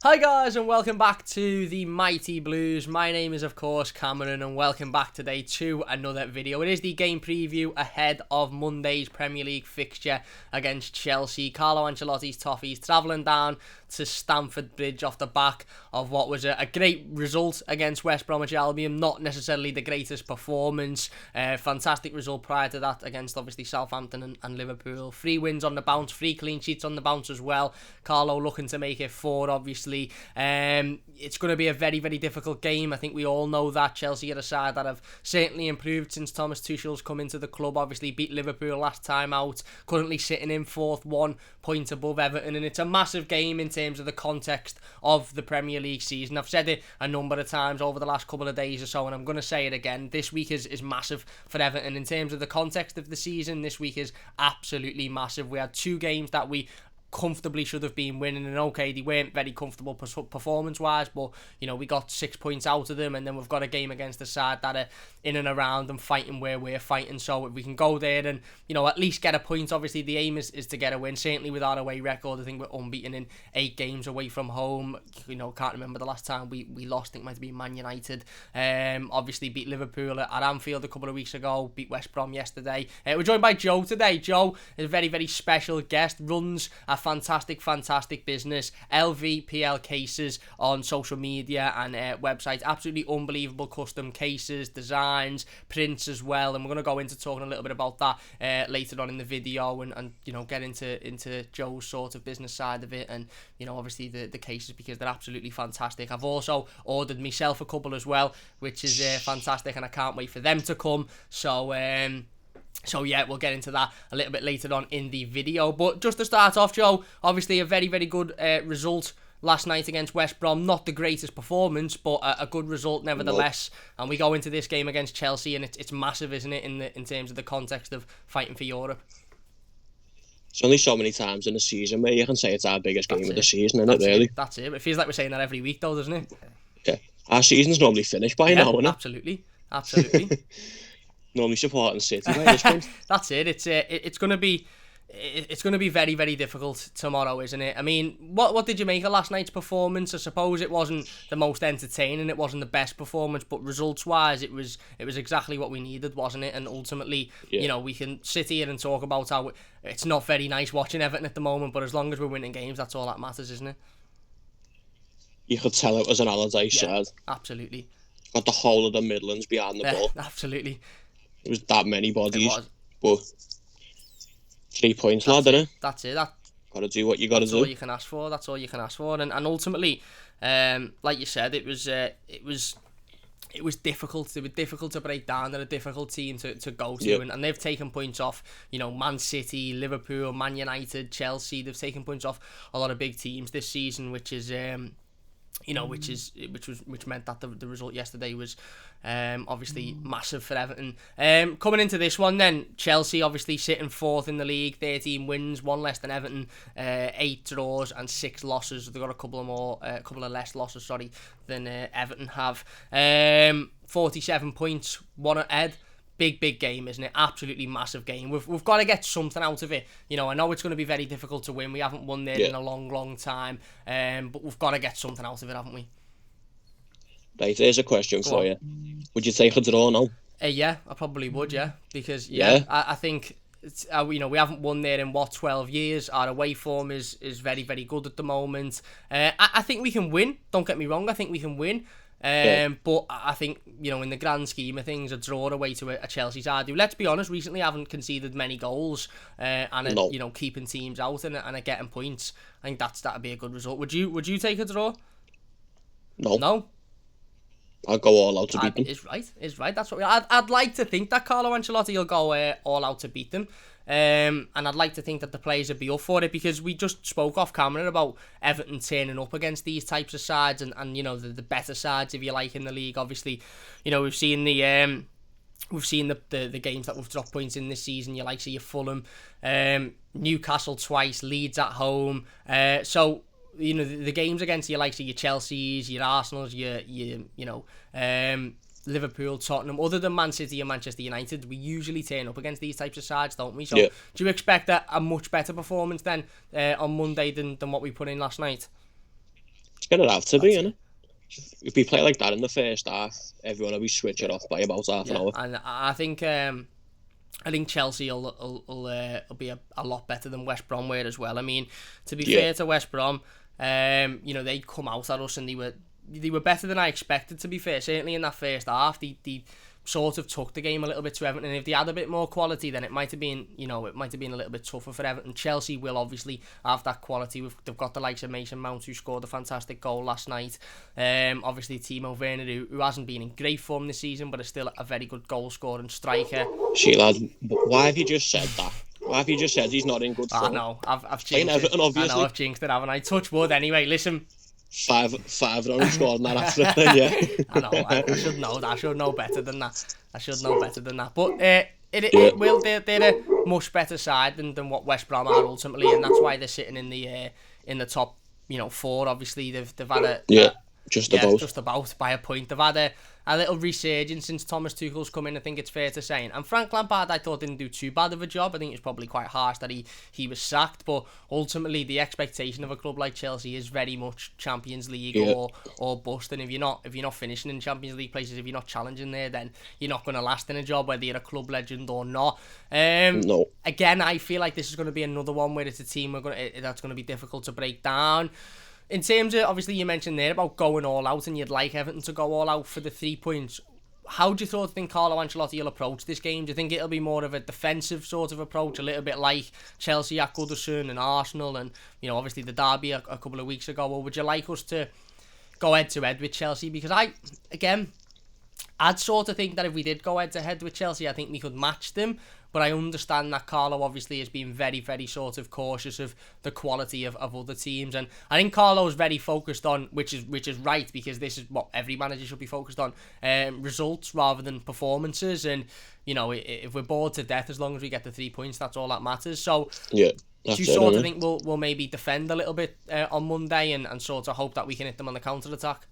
Hi guys and welcome back to the Mighty Blues. My name is of course Cameron and welcome back today to another video. It is the game preview ahead of Monday's Premier League fixture against Chelsea. Carlo Ancelotti's Toffees travelling down to Stamford Bridge off the back of what was a great result against West Bromwich Albion. Not necessarily the greatest performance. Fantastic result prior to that against obviously Southampton and Liverpool. 3 wins on the bounce, 3 clean sheets on the bounce as well. Carlo looking to make it 4 obviously. It's going to be a very, very difficult game. I think we all know that. Chelsea are a side that have certainly improved since Thomas Tuchel's come into the club. Obviously beat Liverpool last time out. Currently sitting in 4th, 1 point above Everton. And it's a massive game in terms of the context of the Premier League season. I've said it a number of times over the last couple of days or so, and I'm going to say it again. This week is massive for Everton in terms of the context of the season. This week is absolutely massive. We had 2 games that we comfortably should have been winning, and okay, they weren't very comfortable performance wise, but you know, we got 6 points out of them, and then we've got a game against a side that are in and around and fighting where we're fighting. So if we can go there and, you know, at least get a point, obviously the aim is to get a win. Certainly with our away record, I think we're unbeaten in 8 games away from home. You know, can't remember the last time we lost. I think it might have been Man United. Obviously beat Liverpool at Anfield a couple of weeks ago, beat West Brom yesterday. We're joined by Joe today. Joe is a very, very special guest, runs a fantastic business, LVPL cases on social media and websites. Absolutely unbelievable custom cases, designs, prints as well, and we're going to go into talking a little bit about that later on in the video, and you know, get into Joe's sort of business side of it, and you know, obviously the cases, because they're absolutely fantastic. I've also ordered myself a couple as well, which is fantastic, and I can't wait for them to come. So yeah, we'll get into that a little bit later on in the video. But just to start off, Joe, obviously a very, very good result last night against West Brom. Not the greatest performance, but a good result nevertheless. Nope. And we go into this game against Chelsea, and it's massive, isn't it, in terms of the context of fighting for Europe? It's only so many times in the season where you can say it's our biggest game of the season, isn't it, really? That's it. It feels like we're saying that every week, though, doesn't it? Yeah. Our season's normally finished by now, isn't it? Absolutely. Normally supporting City by this point. That's it. It's going to be very, very difficult tomorrow, isn't it? I mean, what did you make of last night's performance? I suppose it wasn't the most entertaining, it wasn't the best performance, but results wise, it was exactly what we needed, wasn't it? And ultimately, you know, we can sit here and talk about how it's not very nice watching Everton at the moment, but as long as we're winning games, that's all that matters, isn't it? You could tell it was an Allardyce side. Absolutely. Got the whole of the Midlands behind the ball. Absolutely. It was that many bodies. But 3 points, lad, innit? That's it. Gotta do what you gotta do. That's all you can ask for. That's all you can ask for. And ultimately, like you said, it was difficult. They were difficult to break down. They're a difficult team to go to, and they've taken points off, you know, Man City, Liverpool, Man United, Chelsea. They've taken points off a lot of big teams this season, which is you know, which meant that the result yesterday was obviously massive for Everton. Coming into this one then, Chelsea obviously sitting 4th in the league, 13 wins, 1 less than Everton, 8 draws and 6 losses. They've got a couple of less losses, than Everton have. 47 points, 1 ahead. Big game, isn't it? Absolutely massive game. We've got to get something out of it. You know, I know it's going to be very difficult to win. We haven't won there in a long time. But we've got to get something out of it, haven't we? Right, here's a question for you. Would you take a draw now? Yeah, I probably would, because I think you know, we haven't won there in 12 years. Our away form is very, very good at the moment. I think we can win. Don't get me wrong. I think we can win. But I think, you know, in the grand scheme of things, a draw away to a Chelsea side who, let's be honest, recently haven't conceded many goals and are, you know, keeping teams out and are getting points. I think that'd be a good result. Would you take a draw? No. I'll go all out to beat them. It's right. That's what I'd like to think that Carlo Ancelotti will go all out to beat them. And I'd like to think that the players would be up for it, because we just spoke off camera about Everton turning up against these types of sides and you know, the better sides, if you like, in the league. Obviously, you know, we've seen the games that we've dropped points in this season. You like see your Fulham, Newcastle twice, Leeds at home. So you know, the games against your likes of your Chelseas, your Arsenals, your you know, Liverpool, Tottenham, other than Man City and Manchester United, we usually turn up against these types of sides, don't we? So do you expect a much better performance then on Monday than what we put in last night? It's going to have to be, That's isn't it? If we play like that in the first half, everyone will be switching off by about half an hour. And I think Chelsea will be a lot better than West Brom were as well. I mean, to be fair to West Brom, they come out at us and they were better than I expected, to be fair. Certainly in that first half, they sort of took the game a little bit to Everton, and if they had a bit more quality, then it might have been a little bit tougher for Everton. Chelsea will obviously have that quality. They've got the likes of Mason Mount, who scored a fantastic goal last night. Obviously Timo Werner, who hasn't been in great form this season, but is still a very good goal scoring striker. See, lad, why have you just said that? Why have you just said he's not in good form? I know, I've jinxed Everton, obviously. I know, I've jinxed it, haven't I? Touch wood anyway, listen. Five run scored that after it, then, yeah. I know, I should know that. I should know better than that. But it will. They're a much better side than what West Brom are ultimately, and that's why they're sitting in the top, 4. Obviously, they've had just about by a point. They've had a little resurgence since Thomas Tuchel's come in, I think it's fair to say. And Frank Lampard, I thought, didn't do too bad of a job. I think it's probably quite harsh that he was sacked, but ultimately the expectation of a club like Chelsea is very much Champions League or bust. And if you're not finishing in Champions League places, if you're not challenging there, then you're not going to last in a job, whether you're a club legend or not. No. Again, I feel like this is going to be another one where it's a team that's going to be difficult to break down. In terms of, obviously, you mentioned there about going all out, and you'd like Everton to go all out for the 3 points. How do you think Carlo Ancelotti will approach this game? Do you think it'll be more of a defensive sort of approach, a little bit like Chelsea at Goodison and Arsenal and, obviously the derby a couple of weeks ago? Or would you like us to go head-to-head with Chelsea? Because I'd sort of think that if we did go head-to-head with Chelsea, I think we could match them. But I understand that Carlo obviously has been very, very sort of cautious of the quality of other teams. And I think Carlo's very focused on, which is right, because this is what every manager should be focused on, results rather than performances. And, if we're bored to death, as long as we get the 3 points, that's all that matters. So yeah, do you sort of think we'll maybe defend a little bit on Monday and sort of hope that we can hit them on the counter-attack?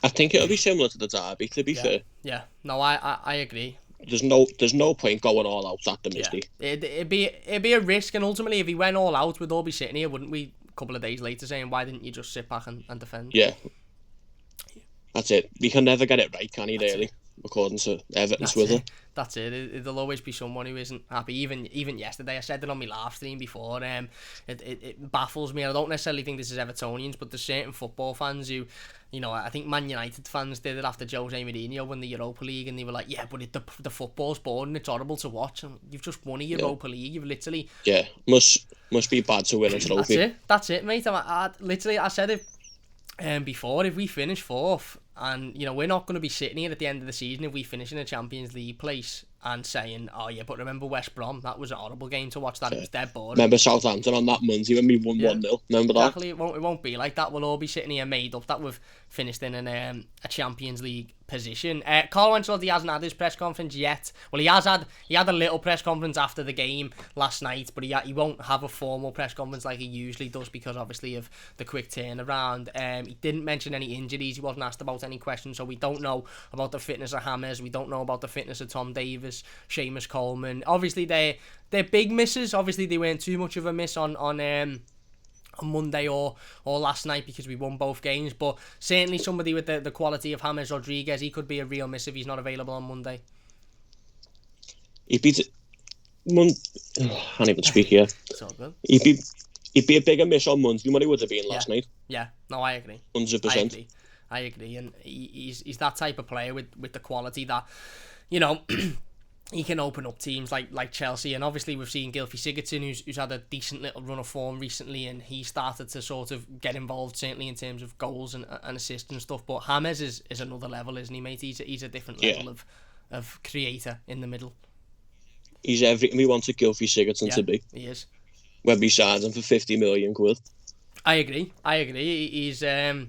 I think it'll be similar to the derby, to be fair. Yeah, no, I agree. There's no point going all out at the Misty. It'd be a risk, and ultimately, if he went all out, we'd all be sitting here, wouldn't we? A couple of days later, saying, "Why didn't you just sit back and defend?" Yeah, that's it. We can never get it right, can he? Really, according to Everton's weather. That's it. There'll always be someone who isn't happy. Even yesterday, I said it on my live stream before. It baffles me. I don't necessarily think this is Evertonians, but there's certain football fans who, I think Man United fans did it after Jose Mourinho won the Europa League, and they were like, "Yeah, but the football's boring. It's horrible to watch. And you've just won a Europa League. You've literally must be bad to win a trophy." That's it, mate. I said it before. If we finish 4th. And, we're not going to be sitting here at the end of the season if we finish in a Champions League place and saying, "Oh, yeah, but remember West Brom? That was a horrible game to watch. It was dead boring." Remember Southampton on that Monday when we won 1-0? Remember that? Exactly. It won't be like that. We'll all be sitting here made up that we've finished in a Champions League position. Carlo Ancelotti hasn't had his press conference yet. Well, he had a little press conference after the game last night, but he won't have a formal press conference like he usually does because obviously of the quick turnaround. He didn't mention any injuries. He wasn't asked about any questions, so we don't know about the fitness of James. We don't know about the fitness of Tom Davies, Seamus Coleman. Obviously, they're big misses. Obviously, they weren't too much of a miss on Monday or last night because we won both games, but certainly somebody with the quality of James Rodriguez, he could be a real miss if he's not available on Monday. I can't even speak here. It's all good. He'd be a bigger miss on Monday than what he would have been last night. Yeah, no, I agree. 100%. I agree, and he's that type of player with the quality that, he can open up teams like Chelsea, and obviously we've seen Gylfi Sigurdsson, who's had a decent little run of form recently, and he started to sort of get involved, certainly in terms of goals and assists and stuff. But James is another level, isn't he, mate? He's a different level of creator in the middle. He's everything we wanted Gylfi Sigurdsson to be. He is. When we signed him for 50 million quid. I agree. He's a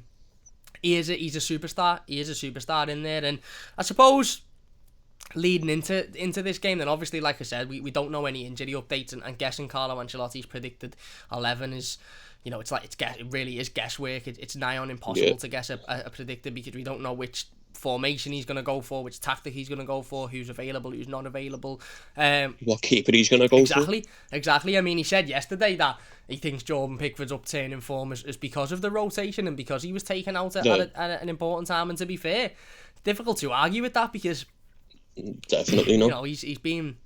superstar. He is a superstar in there, and I suppose leading into this game, then obviously, like I said, we don't know any injury updates, and guessing Carlo Ancelotti's predicted 11 is, it really is guesswork. It's nigh on impossible to guess a predictor because we don't know which formation he's going to go for, which tactic he's going to go for, who's available, who's not available. What keeper he's going to go for. Exactly. I mean, he said yesterday that he thinks Jordan Pickford's upturn in form is because of the rotation and because he was taken out at an important time. And to be fair, it's difficult to argue with that because definitely not. You know, he's been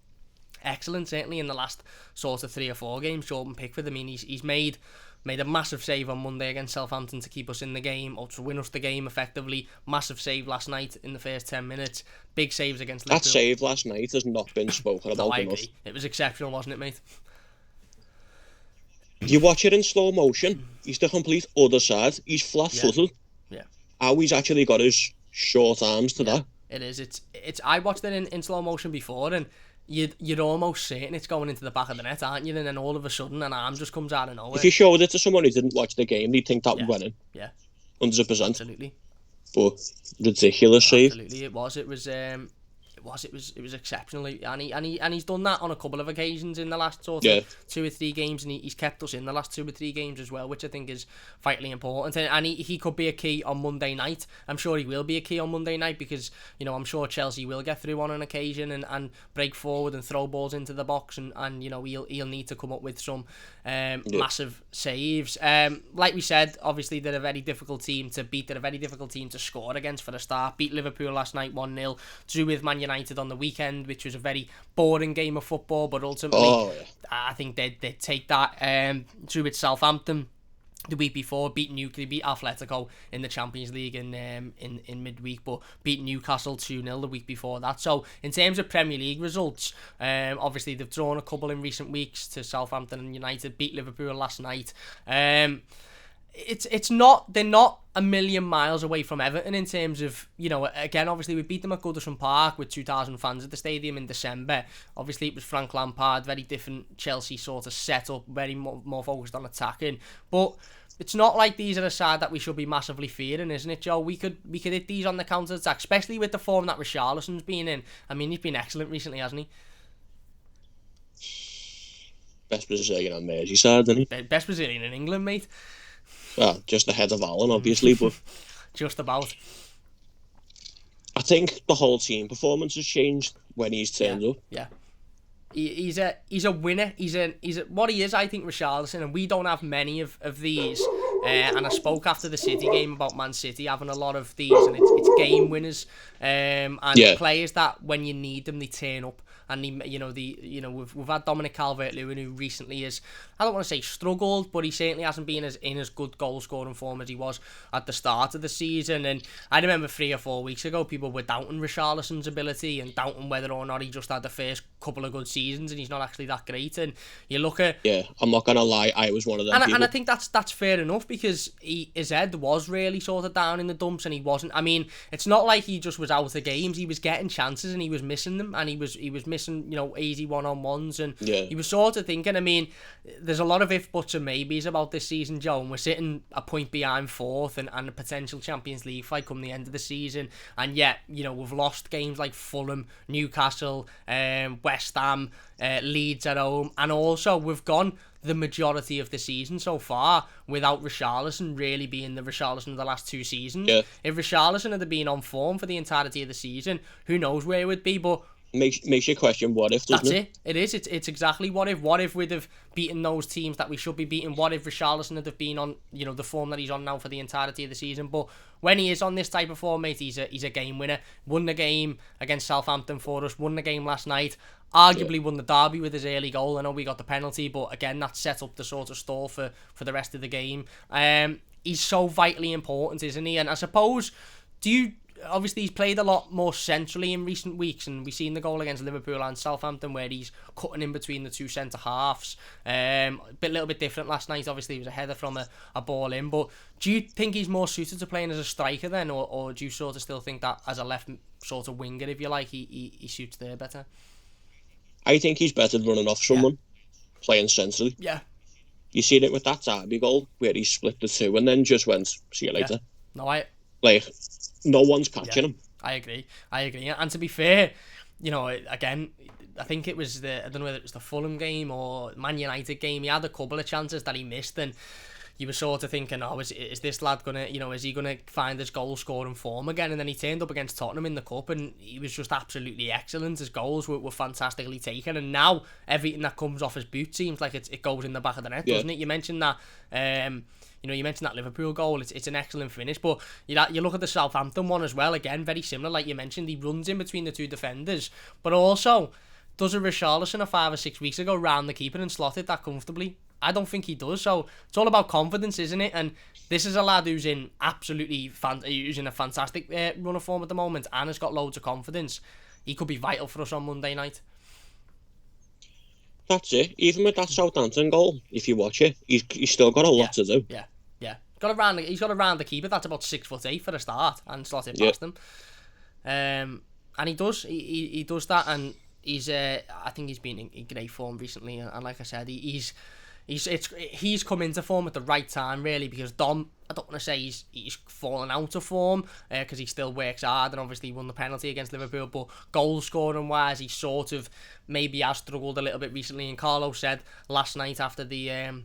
excellent, certainly in the last sort of 3 or 4 games, Jordan Pickford. I mean, he's made a massive save on Monday against Southampton to keep us in the game, or to win us the game effectively. Massive save last night in the first 10 minutes. Big saves against Liverpool. That save last night has not been spoken about I enough. Agree. It was exceptional, wasn't it, mate? You watch it in slow motion, he's the complete other side. He's flat-footed. Yeah. How he's actually got his short arms to that. It is. It's. I watched it in slow motion before, and you're almost certain it's going into the back of the net, aren't you? And then all of a sudden, an arm just comes out of nowhere. If you showed it to someone who didn't watch the game, they'd think that would win in. Yeah. 100%. Absolutely. But ridiculous save. Absolutely, it was. It was exceptional, and he's done that on a couple of occasions in the last sort of 2 or 3 games, and he's kept us in the last 2 or 3 games as well, which I think is vitally important. And he could be a key on Monday night. I'm sure he will be a key on Monday night because, you know, I'm sure Chelsea will get through on an occasion and break forward and throw balls into the box, and you know, he'll need to come up with some massive saves. Like we said, obviously they're a very difficult team to beat. They're a very difficult team to score against for a start. Beat Liverpool last night 1-0. Drew with Man United on the weekend, which was a very boring game of football, but ultimately I think they'd take that. Drew with Southampton the week before, they beat Atletico in the Champions League in midweek, but beat Newcastle 2-0 the week before that. So in terms of Premier League results, obviously they've drawn a couple in recent weeks to Southampton and United, beat Liverpool last night. They're not a million miles away from Everton in terms of, you know, again, obviously we beat them at Goodison Park with 2,000 fans at the stadium in December. Obviously it was Frank Lampard, very different Chelsea sort of setup, very more focused on attacking. But it's not like these are a side that we should be massively fearing, isn't it, Joe? We could hit these on the counter-attack, especially with the form that Richarlison's been in. I mean, he's been excellent recently, hasn't he? Best Brazilian on Merseyside, isn't he? Best Brazilian in England, mate. Well, just ahead of Alan, obviously, but just about. I think the whole team performance has changed when he's turned up. Yeah. He's a winner. He's what he is, I think, Richarlison, and we don't have many of these. And I spoke after the City game about Man City having a lot of these, and it's game winners, and players that when you need them they turn up. And we've had Dominic Calvert-Lewin, who recently is, I don't want to say struggled, but he certainly hasn't been in as good goal scoring form as he was at the start of the season. And I remember 3 or 4 weeks ago, people were doubting Richarlison's ability and doubting whether or not he just had the first couple of good seasons and he's not actually that great. And you look at, I'm not gonna lie, I was one of them people. And I think that's fair enough because his head was really sort of down in the dumps, and he wasn't. I mean, it's not like he just was out of games. He was getting chances and he was missing them, and he was missing, you know, easy one-on-ones, and he was sort of thinking, I mean, there's a lot of if, buts and maybes about this season, Joe, and we're sitting a point behind 4th and a potential Champions League fight come the end of the season, and yet, you know, we've lost games like Fulham, Newcastle, West Ham, Leeds at home, and also we've gone the majority of the season so far without Richarlison really being the Richarlison of the last 2 seasons. If Richarlison had been on form for the entirety of the season, who knows where it would be, but makes you question what if, doesn't it? It is. It's exactly what if. What if we'd have beaten those teams that we should be beating? What if Richarlison had have been on, you know, the form that he's on now for the entirety of the season? But when he is on this type of form, mate, he's a game winner. Won the game against Southampton for us. Won the game last night. Arguably won the derby with his early goal. I know we got the penalty, but again, that set up the sort of stall for the rest of the game. He's so vitally important, isn't he? And I suppose, obviously he's played a lot more centrally in recent weeks, and we've seen the goal against Liverpool and Southampton where he's cutting in between the 2 centre halves. A little bit different last night. Obviously, it was a header from a ball in. But do you think he's more suited to playing as a striker then, or do you sort of still think that as a left sort of winger, if you like, he suits there better? I think he's better running off someone, playing centrally. Yeah. You seen it with that derby goal where he split the 2 and then just went, see you later. No one's catching him. I agree. And to be fair, you know, again, I think it was I don't know whether it was the Fulham game or Man United game. He had a couple of chances that he missed, and you were sort of thinking, oh, is this lad gonna, is he gonna find his goal scoring form again? And then he turned up against Tottenham in the cup, and he was just absolutely excellent. His goals were fantastically taken, and now everything that comes off his boot seems like it goes in the back of the net, doesn't it? You mentioned that. You mentioned that Liverpool goal. It's an excellent finish, but you look at the Southampton one as well. Again, very similar. Like you mentioned, he runs in between the two defenders, but also does a Richarlison 5 or 6 weeks ago round the keeper and slotted that comfortably. I don't think he does. So it's all about confidence, isn't it? And this is a lad who's in who's in a fantastic run of form at the moment and has got loads of confidence. He could be vital for us on Monday night. That's it. Even with that Southampton goal, if you watch it, he's still got a lot to do. Yeah. He's got to round the keeper. That's about 6'8" for a start, and slot it past him. And he does. He does that, and he's. I think he's been in great form recently, and like I said, he's come into form at the right time, really, because Dom, I don't want to say he's fallen out of form because he still works hard and obviously won the penalty against Liverpool, but goal scoring wise, he sort of maybe has struggled a little bit recently. And Carlo said last night after the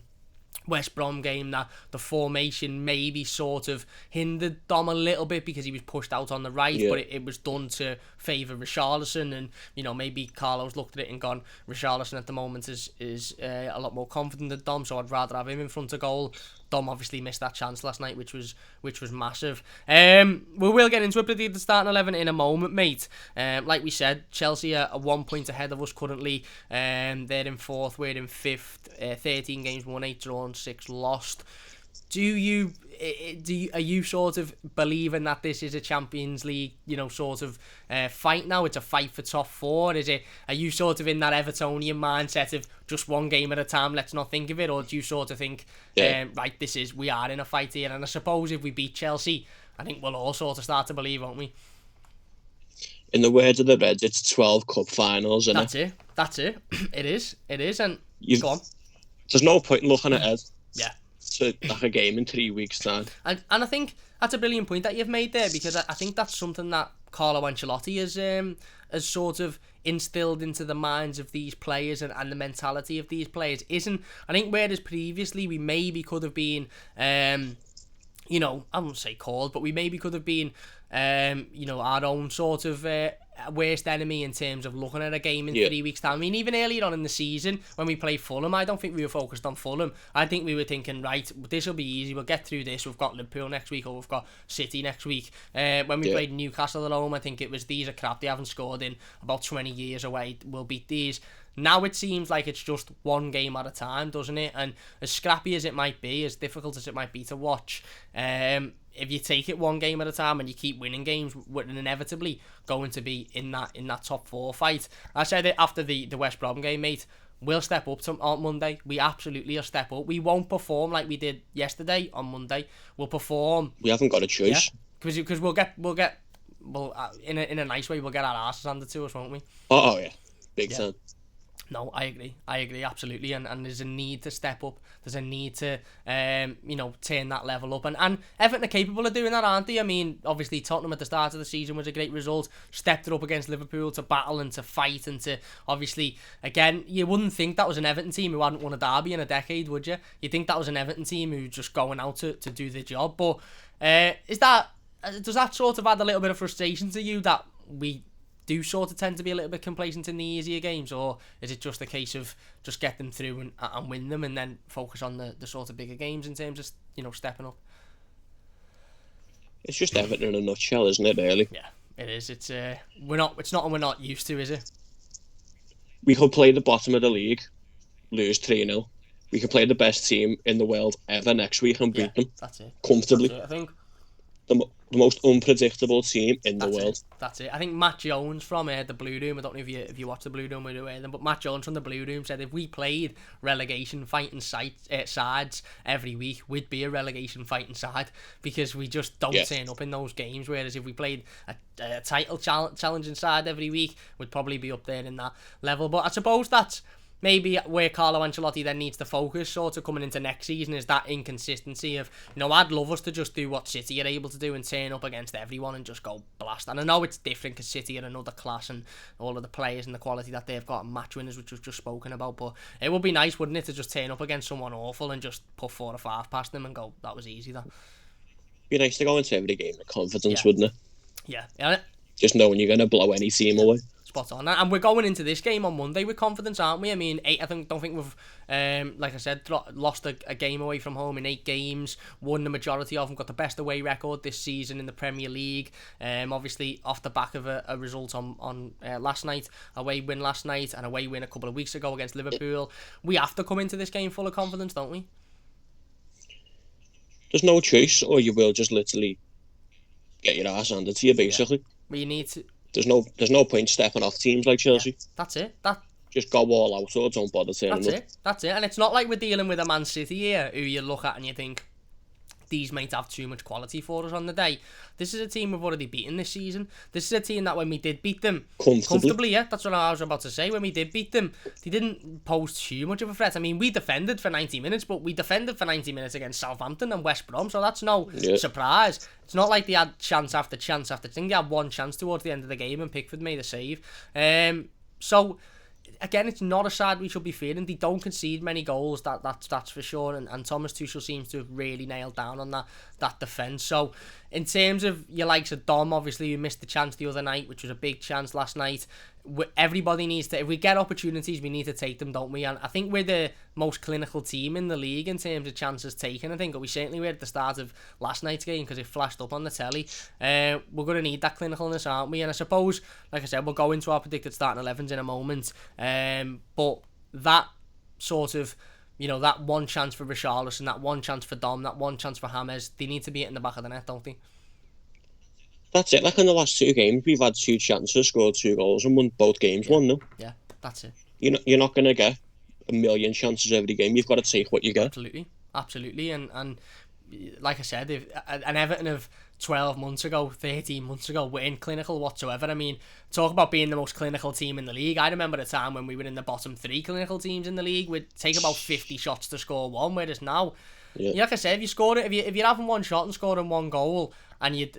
West Brom game that the formation maybe sort of hindered Dom a little bit because he was pushed out on the right, but it was done to favour Richarlison, and maybe Carlo's looked at it and gone, Richarlison at the moment is a lot more confident than Dom, so I'd rather have him in front of goal. Dom obviously missed that chance last night, which was massive. We will get into it, but the starting 11 in a moment, mate. Like we said, Chelsea are 1 point ahead of us currently. They're in 4th, we're in 5th. 13 games won, 8 drawn, 6 lost. Are you sort of believing that this is a Champions League, sort of fight now? It's a fight for top 4. Are you sort of in that Evertonian mindset of just one game at a time, let's not think of it? Or do you sort of think, right, we are in a fight here? And I suppose if we beat Chelsea, I think we'll all sort of start to believe, won't we? In the words of the Reds, it's 12 cup finals, isn't it? That's it. It is. And go on. There's no point in looking ahead. Yeah. To like a game in 3 weeks' time. And I think that's a brilliant point that you've made there, because I think that's something that Carlo Ancelotti has sort of instilled into the minds of these players and the mentality of these players. I think whereas previously we maybe could have been, I won't say called, but we maybe could have been, our own sort of worst enemy in terms of looking at a game in 3 weeks' time. I mean, even earlier on in the season when we played Fulham, I don't think we were focused on Fulham. I think we were thinking, right, this will be easy, we'll get through this. We've got Liverpool next week, or we've got City next week. When we played Newcastle at home, I think it was, these are crap, they haven't scored in about 20 years away, we'll beat these. Now it seems like it's just one game at a time, doesn't it? And as scrappy as it might be, as difficult as it might be to watch, if you take it one game at a time and you keep winning games, we're inevitably going to be in that top 4 fight. I said it after the West Brom game, mate. We'll step up on Monday. We absolutely will step up. We won't perform like we did yesterday on Monday. We'll perform. We haven't got a choice. Because we'll get in a nice way, we'll get our asses handed to us, won't we? Oh yeah, big time. No, I agree, absolutely, and there's a need to step up. There's a need to, turn that level up, and Everton are capable of doing that, aren't they? I mean, obviously Tottenham at the start of the season was a great result. Stepped it up against Liverpool to battle and to fight and to, obviously, again, you wouldn't think that was an Everton team who hadn't won a derby in a decade, would you? You'd think that was an Everton team who just going out to do the job, but does that sort of add a little bit of frustration to you that we do sort of tend to be a little bit complacent in the easier games, or is it just a case of just get them through and win them and then focus on the sort of bigger games in terms of stepping up? It's just Everton in a nutshell, isn't it, really? Yeah, it is. It's not we're not used to, is it? We could play the bottom of the league, lose 3-0. We could play the best team in the world ever next week and beat them. That's it. Comfortably. That's it, I think. The most unpredictable team in the world. That's it. I think Matt Jones from the Blue Room, I don't know if you watch the Blue Room or them, but Matt Jones from the Blue Room said if we played relegation fighting sides every week, we'd be a relegation fighting side, because we just don't turn up in those games. Whereas if we played a title challenging side every week, we'd probably be up there in that level. But I suppose that's maybe where Carlo Ancelotti then needs to focus sort of coming into next season is that inconsistency of, I'd love us to just do what City are able to do and turn up against everyone and just go blast. And I know it's different because City are another class and all of the players and the quality that they've got, match winners, which we've just spoken about, but it would be nice, wouldn't it, to just turn up against someone awful and just put 4 or 5 past them and go, that was easy, that. Be nice to go into every game with confidence, wouldn't it? Yeah. Just knowing you're going to blow any team away. Spot on. And we're going into this game on Monday with confidence, aren't we? I mean, don't think we've, like I said, lost a game away from home in 8 games, won the majority of them, got the best away record this season in the Premier League. Obviously, off the back of a result on last night, away win last night, and away win a couple of weeks ago against Liverpool. We have to come into this game full of confidence, don't we? There's no choice, or you will just literally get your ass handed to you, basically. Yeah. But you need to... There's no point stepping off teams like Chelsea. Yeah, that's it. Just go all out or don't bother turning up. That's it. And it's not like we're dealing with a Man City here who you look at and you think, these might have too much quality for us on the day. This is a team we've already beaten this season. This is a team that when we did beat them comfortably, that's what I was about to say. When we did beat them, they didn't pose too much of a threat. I mean, we defended for 90 minutes, but we defended for 90 minutes against Southampton and West Brom, so that's no surprise. It's not like they had chance after chance after thing. They had one chance towards the end of the game and Pickford made a save. So again, it's not a side we should be fearing. They don't concede many goals, that's for sure. And Thomas Tuchel seems to have really nailed down on that defence. So in terms of your likes of Dom, obviously, you missed the chance the other night, which was a big chance last night. Everybody needs to, if we get opportunities, we need to take them, don't we? And I think we're the most clinical team in the league in terms of chances taken. I think we certainly were at the start of last night's game because it flashed up on the telly. We're going to need that clinicalness, aren't we? And I suppose, like I said, we'll go into our predicted starting 11s in a moment. But that sort of, that one chance for Richarlison, that one chance for Dom, that one chance for James, they need to be hitting the back of the net, don't they? That's it. Like in the last 2 games, we've had 2 chances, scored 2 goals, and won both games 1-0. Yeah, that's it. You're not going to get a million chances every game. You've got to take what you get. Absolutely. And like I said, if an Everton of 12 months ago, 13 months ago, weren't clinical whatsoever. I mean, talk about being the most clinical team in the league. I remember a time when we were in the bottom 3 clinical teams in the league. We'd take about 50 shots to score 1, whereas now, like I said, if you score it, if you're having 1 shot and scoring 1 goal, and it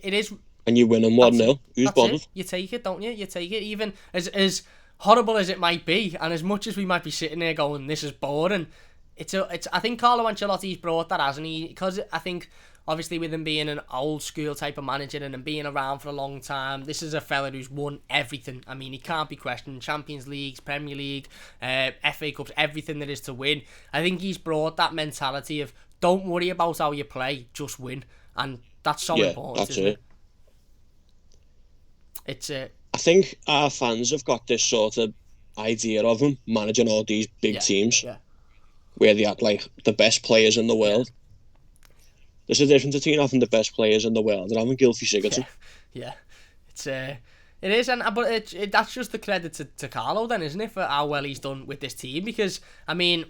is, and you win them 1-0, who's bothered? You take it, don't you? You take it, even as horrible as it might be, and as much as we might be sitting there going, this is boring. I think Carlo Ancelotti's brought that, hasn't he? Because I think, obviously, with him being an old school type of manager and him being around for a long time, this is a fella who's won everything. I mean, he can't be questioned. Champions Leagues, Premier League, FA Cups, everything there is to win. I think he's brought that mentality of, don't worry about how you play, just win. And that's so important, that's isn't it? It's I think our fans have got this sort of idea of him managing all these big teams, where they had like the best players in the world. There's a difference between having the best players in the world and having Gylfi Sigurdsson. Yeah. It is, but that's just the credit to Carlo then, isn't it, for how well he's done with this team? Because I mean,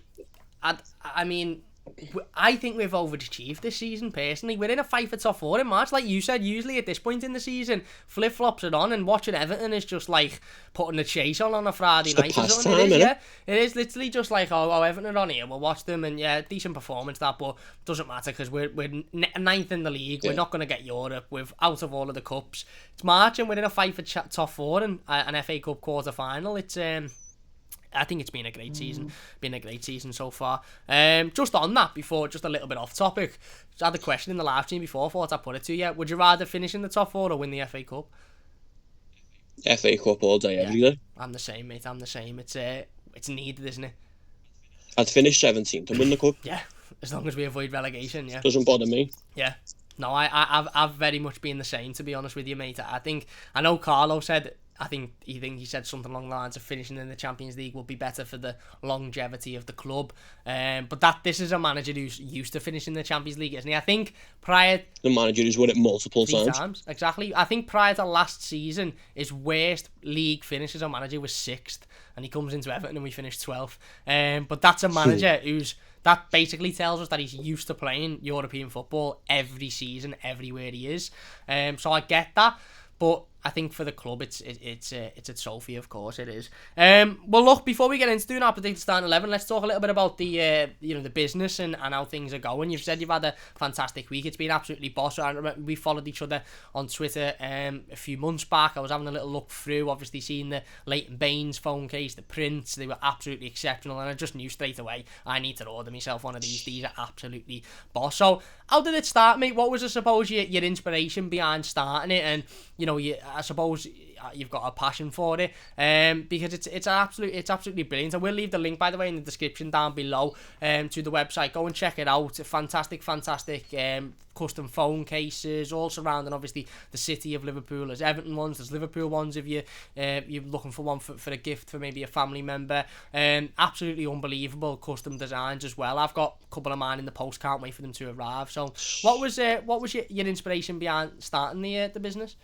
I think we've overachieved this season, personally. We're in a fight for top 4 in March. Like you said, usually at this point in the season, flip-flops are on, and watching Everton is just like putting a chase on a Friday night. It is literally just like, oh, Everton are on here, we'll watch them, and decent performance that, but doesn't matter because we're 9th in the league. We're not going to get Europe. We're out of all of the cups. It's March, and we're in a fight for top 4 and an FA Cup quarter-final. It's I think it's been a great season so far. Just on that, before, just a little bit off topic, I had a question in the live stream before, thought I'd put it to you. Would you rather finish in the top 4 or win the FA Cup? FA Cup all day, every day. I'm the same, mate, I'm the same. It's needed, isn't it? I'd finish 17th and win the Cup. Yeah, as long as we avoid relegation, yeah. Doesn't bother me. Yeah. No, I've very much been the same, to be honest with you, mate. I know Carlo said, he said something along the lines of finishing in the Champions League will be better for the longevity of the club. But this is a manager who's used to finishing the Champions League, isn't he? I think prior... The manager who's won it multiple times. Exactly. I think prior to last season, his worst league finish as a manager was 6th, and he comes into Everton and we finished 12th. But that's a manager that basically tells us that he's used to playing European football every season, everywhere he is. So I get that. But I think for the club, it's a trophy, of course it is. Well, look, before we get into doing our predicted starting 11, let's talk a little bit about the the business and how things are going. You've said you've had a fantastic week. It's been absolutely boss. I remember we followed each other on Twitter a few months back. I was having a little look through, obviously seeing the Leighton Baines phone case, the prints. They were absolutely exceptional, and I just knew straight away I need to order myself one of these. These are absolutely boss. So, how did it start, mate? What was, I suppose, your inspiration behind starting it? And I suppose you've got a passion for it, because it's absolutely brilliant. I will leave the link, by the way, in the description down below, to the website. Go and check it out. Fantastic custom phone cases, all surrounding obviously the city of Liverpool. There's Everton ones, there's Liverpool ones if you're looking for one for a gift for maybe a family member. Absolutely unbelievable custom designs as well. I've got a couple of mine in the post, can't wait for them to arrive. So what was your inspiration behind starting the business?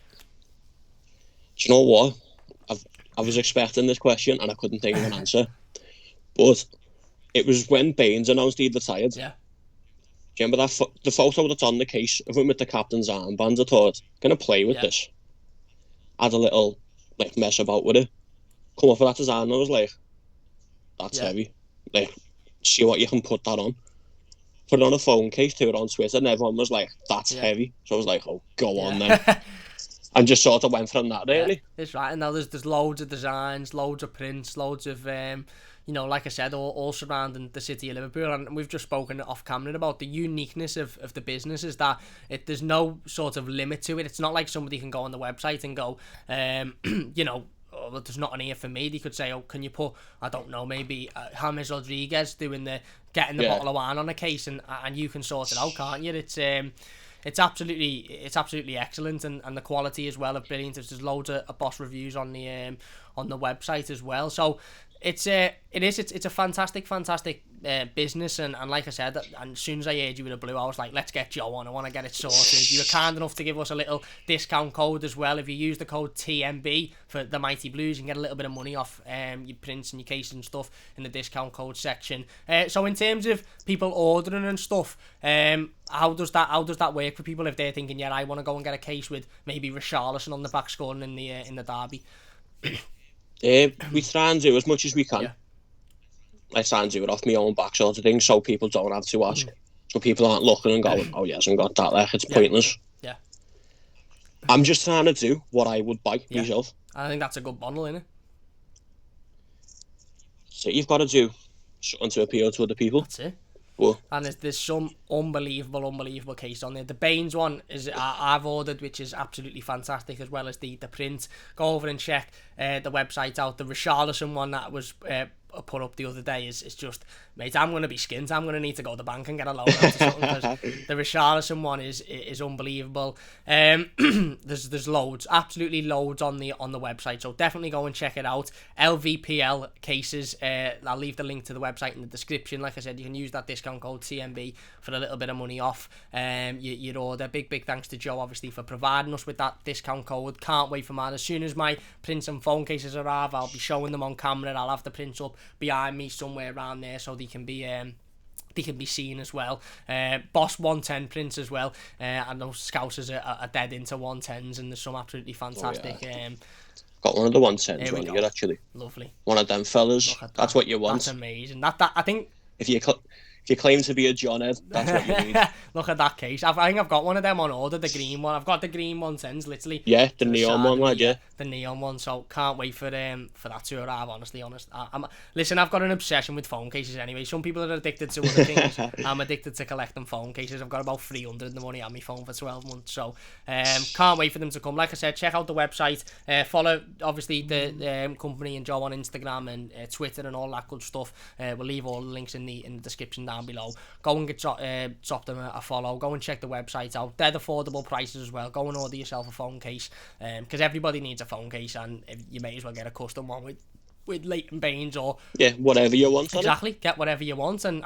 Do you know what? I was expecting this question and I couldn't think of an answer. But it was when Baines announced he'd retired. Yeah. Do you remember the photo that's on the case of him with the captain's armband? I thought, going to play with this. Had a little mess about with it. Come off of that design, I was like, that's heavy. See what you can put that on. Put it on a phone case, threw it on Twitter, and everyone was like, that's heavy. So I was like, oh, go on then. And just sort of went from that, really. Yeah, that's right. And now there's loads of designs, loads of prints, loads of, like I said, all surrounding the city of Liverpool. And we've just spoken off camera about the uniqueness of the business is that there's no sort of limit to it. It's not like somebody can go on the website and go, there's nothing here for me. They could say, oh, can you put, I don't know, maybe James Rodriguez getting the bottle of wine on a case, and you can sort it out, can't you? It's absolutely excellent, and the quality as well of brilliant. There's loads of boss reviews on the website as well. So it's a fantastic business, and like I said, and as soon as I heard you with a blue, I was like, let's get Joe on. I want to get it sorted. You were kind enough to give us a little discount code as well. If you use the code TMB for the Mighty Blues, you can get a little bit of money off your prints and your cases and stuff in the discount code section. So in terms of people ordering and stuff, how does that work for people if they're thinking, I want to go and get a case with maybe Richarlison on the back scoring in the derby? We try and do as much as we can. I try and do it off my own back sort of thing, so people don't have to ask. So people aren't looking and going, oh, he hasn't got that, it's pointless. Yeah. I'm just trying to do what I would buy myself. I think that's a good bundle, isn't it? So you've got to do something to appeal to other people. That's it. Well, And there's some unbelievable case on there. The Baines one is I've ordered, which is absolutely fantastic, as well as the print. Go over and check the website out. The Richarlison one that was put up the other day is just, mate, I'm going to be skint. I'm going to need to go to the bank and get a loan out of something, because the Richarlison one is unbelievable. There's loads, absolutely loads on the website, so definitely go and check it out. LVPL cases, I'll leave the link to the website in the description. Like I said, you can use that discount code TMB for a little bit of money off your order. Big thanks to Joe, obviously, for providing us with that discount code. Can't wait for mine. As soon as my prints and phone cases arrive, I'll be showing them on camera. I'll have the prints up behind me somewhere around there, so they can be seen as well. Boss 110 prints as well. And those Scousers are dead into 110s, and there's some absolutely fantastic. Got one of the 110s when you actually. Lovely. One of them fellas. That's what you want. That's amazing. That I think. If you claim to be a John Ed, that's what you need. Look at that case. I think I've got one of them on order, the green one. I've got the green 110s, literally. Yeah, the neon one, like, yeah. The neon one, so can't wait for that to arrive, honestly. Listen, I've got an obsession with phone cases anyway. Some people are addicted to other things. I'm addicted to collecting phone cases. I've got about 300 in the money on my phone for 12 months, so can't wait for them to come. Like I said, check out the website. Follow, obviously, the company and Joe on Instagram and Twitter and all that good stuff. We'll leave all the links in the description down below. Go and drop them a follow. Go and check the website out. They're affordable prices as well. Go and order yourself a phone case, because everybody needs a phone case, and you may as well get a custom one with Leighton Baines or whatever you want. Exactly, get whatever you want, and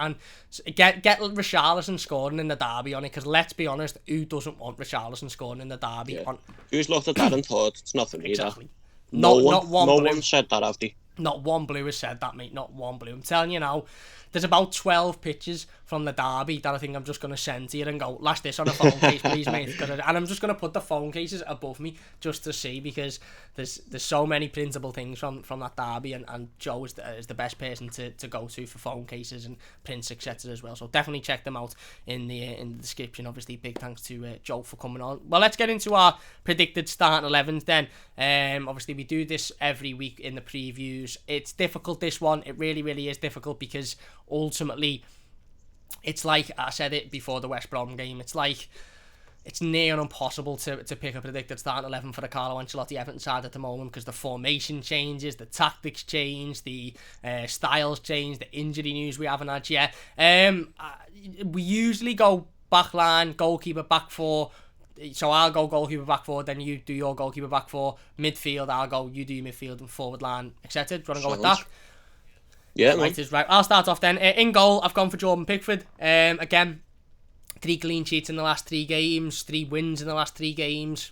get Richarlison scoring in the derby on it. Because let's be honest, who doesn't want Richarlison scoring in the derby? Yeah. Who's looked at that and thought it's not for me? Exactly. No one said that, have they? Not one blue has said that, mate. Not one blue. I'm telling you now. there's about 12 pictures from the derby that I think I'm just going to send to you and go, lash this on a phone case, please, mate. And I'm just going to put the phone cases above me just to see, because there's so many printable things from that derby, and Joe is the best person to go to for phone cases and prints, etc. as well. So definitely check them out in the description. Obviously, big thanks to Joe for coming on. Well, let's get into our predicted starting 11s then. Obviously, we do this every week in the previews. It's difficult, this one. It really, really is difficult, because ultimately, it's like, I said it before the West Brom game, it's near impossible to pick a predicted starting 11 for the Carlo Ancelotti Everton side at the moment, because the formation changes, the tactics change, the styles change, the injury news we haven't had yet. We usually go back line, goalkeeper, back four. So I'll go goalkeeper, back four, then you do your goalkeeper, back four. Midfield, I'll go, you do your midfield and forward line, etc. Do you want to go with that? Yeah, right, is right. I'll start off then. In goal, I've gone for Jordan Pickford. Again, 3 clean sheets in the last 3 games, 3 wins in the last 3 games.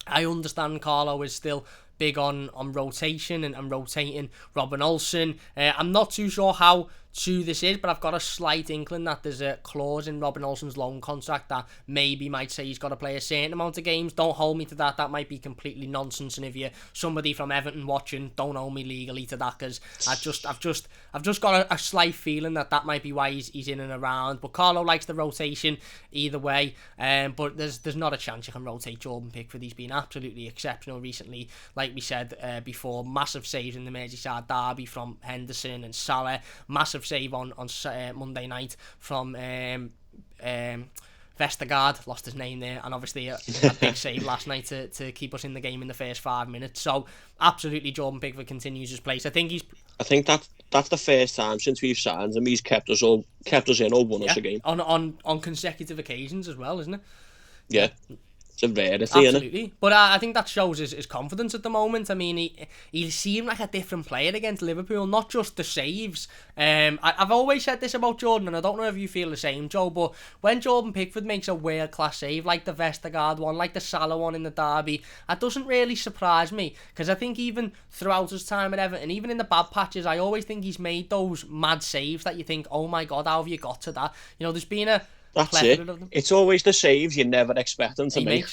I understand Carlo is still big on rotation and rotating Robin Olsen. I'm not too sure how true this is, but I've got a slight inkling that there's a clause in Robin Olsen's loan contract that maybe might say he's got to play a certain amount of games. Don't hold me to that. That might be completely nonsense, and if you're somebody from Everton watching, don't hold me legally to that, because I've just got a slight feeling that might be why he's in and around. But Carlo likes the rotation either way, but there's not a chance you can rotate Jordan Pickford. He's been absolutely exceptional recently. Like we said before, massive saves in the Merseyside derby from Henderson and Salah, massive save on Monday night from Vestergaard, lost his name there, and obviously a big save last night to keep us in the game in the first 5 minutes. So absolutely, Jordan Pickford continues his place. I think that's the first time since we've signed him he's kept us in or won us a game on consecutive occasions as well, isn't it? Yeah. It's a rarity, absolutely. Innit? But I think that shows his confidence at the moment. I mean, he seemed like a different player against Liverpool, not just the saves. I've always said this about Jordan, and I don't know if you feel the same, Joe, but when Jordan Pickford makes a world-class save, like the Vestergaard one, like the Salah one in the derby, that doesn't really surprise me, because I think even throughout his time at Everton, even in the bad patches, I always think he's made those mad saves that you think, oh my God, how have you got to that? You know, there's been a... That's it. It's always the saves you never expect him to make.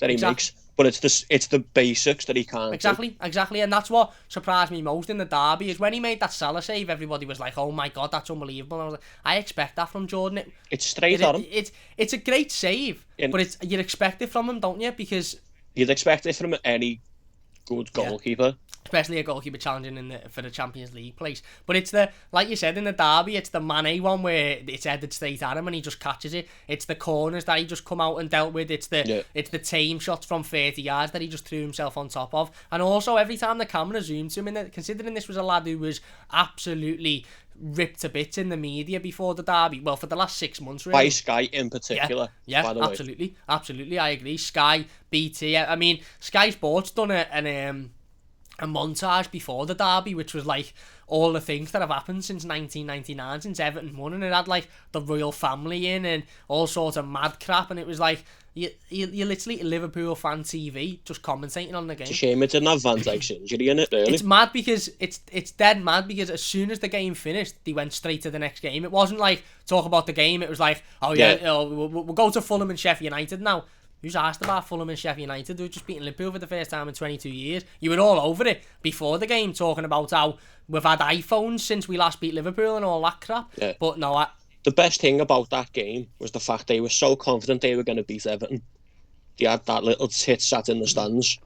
He makes. But it's the basics that he can't Exactly, and that's what surprised me most in the derby, is when he made that Salah save, everybody was like, oh my God, that's unbelievable. And I was like, I expect that from Jordan. It's straight on him. It's a great save, but you'd expect it from him, don't you? Because you'd expect it from any good goalkeeper. Yeah. Especially a goalkeeper challenging for the Champions League place. But it's like you said in the derby, it's the Mane one where it's headed straight at him and he just catches it. It's the corners that he just come out and dealt with. It's the tame shots from 30 yards that he just threw himself on top of. And also, every time the camera zoomed to him, considering this was a lad who was absolutely ripped to bits in the media before the derby, well, for the last 6 months really. By Sky in particular. Yeah, by the absolutely, I agree. Sky, BT, I mean, Sky Sports done a montage before the derby, which was like all the things that have happened since 1999, since Everton won, and it had like the royal family in and all sorts of mad crap, and it was like you're literally Liverpool fan TV just commentating on the game. It's a shame it didn't have Van Dijk's injury in it, really. It's mad because it's dead mad, because as soon as the game finished, they went straight to the next game. It wasn't like talk about the game. It was like, we'll go to Fulham and Sheffield United now. Who's asked about Fulham and Sheffield United? They've just beaten Liverpool for the first time in 22 years. You were all over it before the game, talking about how we've had iPhones since we last beat Liverpool and all that crap. Yeah. But no, the best thing about that game was the fact they were so confident they were going to beat Everton. They had that little tit sat in the stands.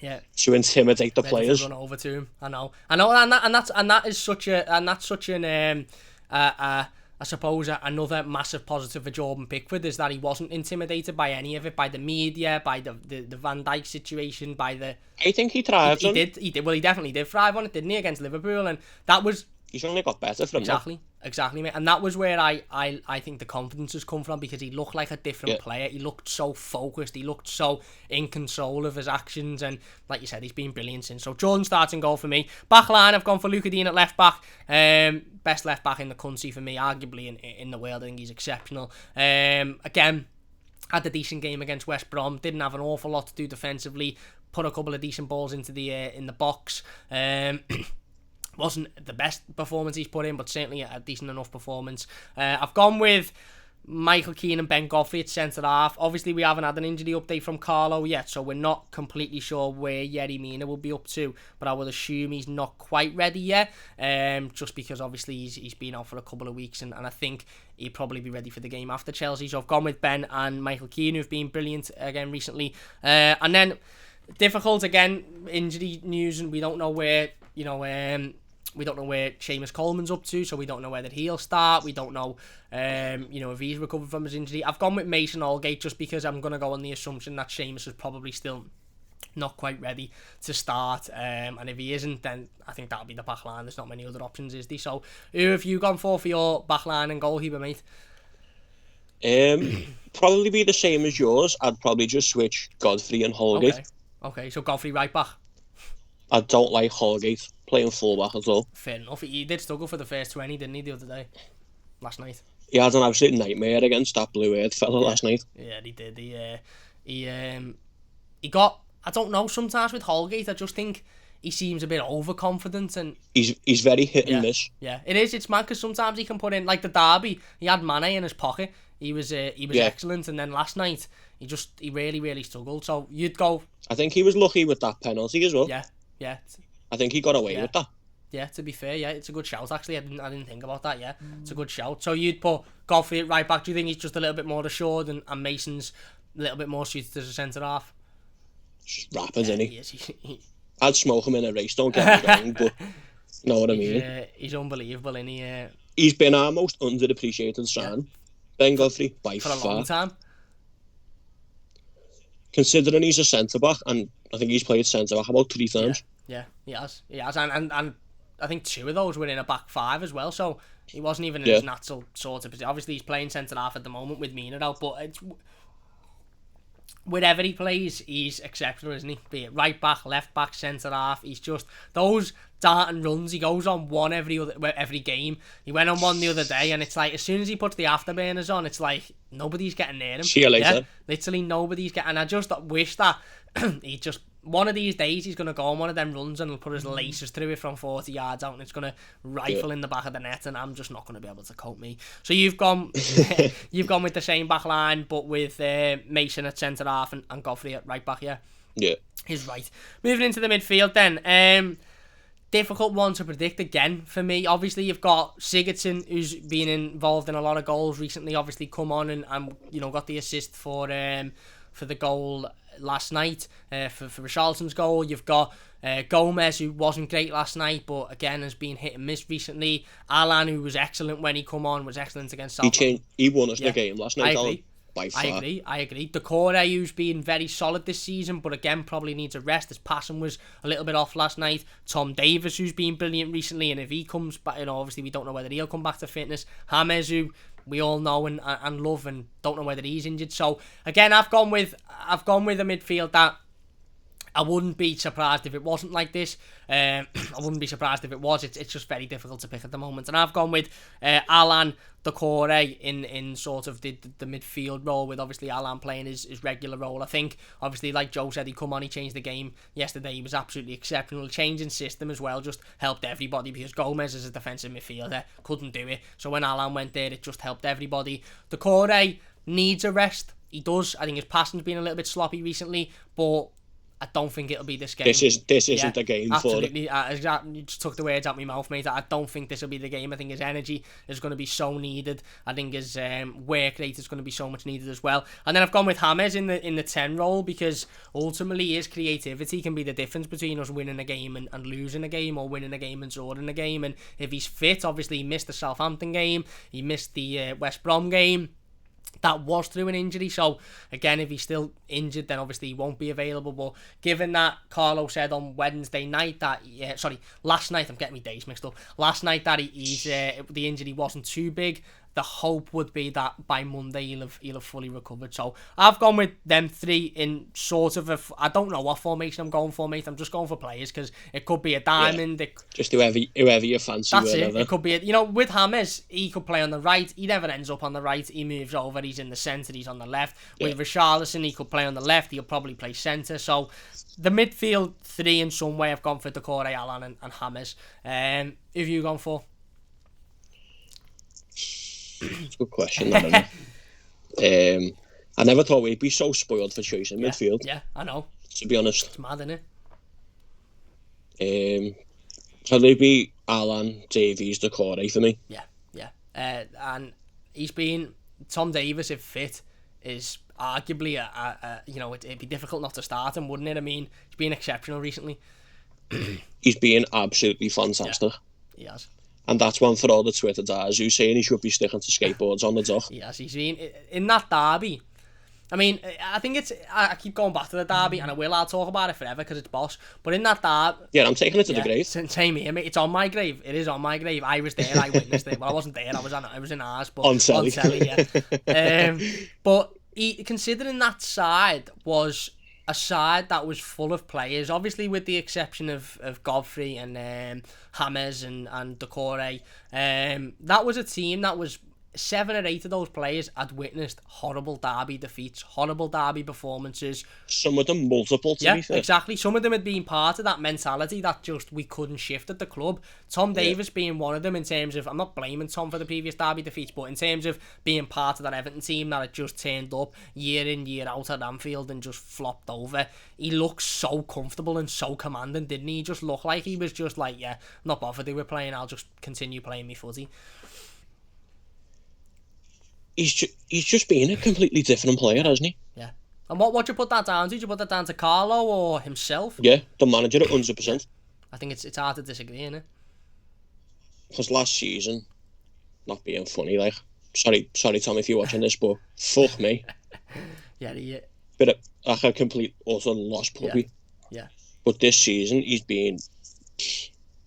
Yeah. To intimidate the players. Run over to him. I know, and that is such an I suppose another massive positive for Jordan Pickford is that he wasn't intimidated by any of it, by the media, by the Van Dijk situation, by the... I think he thrived on it. He did. Well, he definitely did thrive on it, didn't he, against Liverpool? And that was... He's only got better from that. Exactly, mate. And that was where I think the confidence has come from, because he looked like a different player. He looked so focused. He looked so in control of his actions. And like you said, he's been brilliant since. So Jordan starting goal for me. Back line, I've gone for Luca Dean at left back. Best left back in the country for me, arguably in the world. I think he's exceptional. Again, had a decent game against West Brom. Didn't have an awful lot to do defensively. Put a couple of decent balls into in the box. Wasn't the best performance he's put in, but certainly a decent enough performance. I've gone with Michael Keane and Ben Godfrey at centre-half. Obviously, we haven't had an injury update from Carlo yet, so we're not completely sure where Yerry Mina will be up to, but I would assume he's not quite ready yet, just because obviously he's been out for a couple of weeks, and I think he'd probably be ready for the game after Chelsea. So I've gone with Ben and Michael Keane, who've been brilliant again recently. And then, difficult again, injury news, and we don't know where, we don't know where Seamus Coleman's up to, so we don't know whether he'll start. We don't know, if he's recovered from his injury. I've gone with Mason Allgate just because I'm going to go on the assumption that Seamus is probably still not quite ready to start. And if he isn't, then I think that'll be the back line. There's not many other options, is there? So who have you gone for your back line and goalkeeper, mate? Probably be the same as yours. I'd probably just switch Godfrey and Holgate. Okay, so Godfrey right back. I don't like Holgate playing fullback at all. Fair enough. He did struggle for the first 20, didn't he, the other day? Last night. He had an absolute nightmare against that blue-haired fella last night. Yeah, he did. He got... I don't know, sometimes with Holgate, I just think he seems a bit overconfident, and he's very hit and miss. Yeah, it is. It's mad because sometimes he can put in, like the derby, he had Mane in his pocket. He was excellent, and then last night he really struggled. So you'd go... I think he was lucky with that penalty as well. Yeah. I think he got away with that. Yeah, to be fair, it's a good shout actually. I didn't think about that. Yeah, it's a good shout. So you'd put Godfrey at right back. Do you think he's just a little bit more assured, and Mason's a little bit more suited as a centre half? Just rapid, isn't he? He is. I'd smoke him in a race. Don't get me wrong, but you know what I mean. He's unbelievable, isn't he? He's been our most underappreciated sign. Ben Godfrey by for far. A long time. Considering he's a centre back, and I think he's played centre back about 3 times. Yeah, he has, and I think 2 of those were in a back 5 as well. So he wasn't even in his natural sort of position. Obviously, he's playing centre half at the moment with Mina out, but it's wherever he plays, he's exceptional, isn't he? Be it right back, left back, centre half. He's just those dart and runs. He goes on one every game. He went on one the other day, and it's like as soon as he puts the afterburners on, it's like nobody's getting near him. See you later. Yeah? Literally nobody's getting. And I just wish that he just. One of these days he's going to go on one of them runs and he'll put his laces through it from 40 yards out, and it's going to rifle in the back of the net, and I'm just not going to be able to cope me. So you've gone with the same back line, but with Mason at centre half and Godfrey at right back, yeah? Yeah. He's right. Moving into the midfield then. Difficult one to predict again for me. Obviously you've got Sigurdsson, who's been involved in a lot of goals recently, obviously come on and got the assist for the goal last night, for Richarlison's goal. You've got Gomez, who wasn't great last night, but again has been hit and miss recently. Alan, who was excellent when he come on, was excellent against Southampton. He won us the game last night. I agree. By far. I agree. Decore, who's been very solid this season, but again probably needs a rest. His passing was a little bit off last night. Tom Davis, who's been brilliant recently, and if he comes back, obviously we don't know whether he'll come back to fitness. James, who we all know and love, and don't know whether he's injured. So again, I've gone with a midfield that I wouldn't be surprised if it wasn't like this. I wouldn't be surprised if it was. It's just very difficult to pick at the moment. And I've gone with Alan Decore in sort of the midfield role, with obviously Alan playing his regular role. I think, obviously, like Joe said, he changed the game yesterday. He was absolutely exceptional. Changing system as well just helped everybody, because Gomez as a defensive midfielder couldn't do it. So when Alan went there, it just helped everybody. Decore needs a rest. He does. I think his passing's been a little bit sloppy recently, but I don't think it'll be this game. This isn't the game absolutely. for it. Exactly. You just took the words out my mouth, mate. I don't think this will be the game. I think his energy is going to be so needed. I think his work rate is going to be so much needed as well. And then I've gone with James in the 10 role, because ultimately his creativity can be the difference between us winning a game and losing a game, or winning a game and drawing a game. And if he's fit, obviously he missed the Southampton game, he missed the West Brom game. That was through an injury, so again, if he's still injured, then obviously he won't be available. But given that Carlo said on Wednesday night that last night, I'm getting my days mixed up. Last night that the injury wasn't too big, the hope would be that by Monday he'll have fully recovered. So I've gone with them three in sort of I don't know what formation I'm going for, mate. I'm just going for players because it could be a diamond. Yeah. Just whoever you fancy. That's it. It could be, with James, he could play on the right. He never ends up on the right. He moves over. He's in the centre. He's on the left. Yeah. With Richarlison, he could play on the left. He'll probably play centre. So the midfield three in some way, I've gone for Decore, Allan and James. Who have you gone for? It's a good question. I never thought we'd be so spoiled for choice in midfield. Yeah, I know. To be honest. It's mad, isn't it? So they'd be Allan, Davies, Decore for me. Yeah. And Tom Davies, if fit, is arguably it'd be difficult not to start him, wouldn't it? I mean, he's been exceptional recently. He's been absolutely fantastic. Yeah, he has. And that's one for all the Twitter guys who saying he should be sticking to skateboards on the dock. Yes, he's been in that derby. I mean, I think I keep going back to the derby, and I'll talk about it forever because it's boss. But in that derby... Yeah, I'm taking it to the grave. Same here, mate. It's on my grave. It is on my grave. I was there, I witnessed it. Well, I wasn't there, I was in ours. But on telly, yeah. But considering that side was a side that was full of players, obviously with the exception of Godfrey and James and Decore, that was a team that was 7 or 8 of those players had witnessed horrible derby defeats, horrible derby performances. Some of them multiple, to be fair. Exactly. Some of them had been part of that mentality that just we couldn't shift at the club. Tom Davies being one of them in terms of, I'm not blaming Tom for the previous derby defeats, but in terms of being part of that Everton team that had just turned up year in, year out at Anfield and just flopped over. He looked so comfortable and so commanding, didn't he? He just looked like he was just like, yeah, not bothered they were playing, I'll just continue playing me footy. He's just been a completely different player, hasn't he? Yeah. And what do you put that down to? Did you put that down to Carlo or himself? Yeah, the manager at 100%. I think it's hard to disagree, isn't it? Because last season, not being funny, like, sorry Tom if you're watching this, but fuck me. Yeah. Bit of a complete utter lost puppy. Yeah. But this season he's been.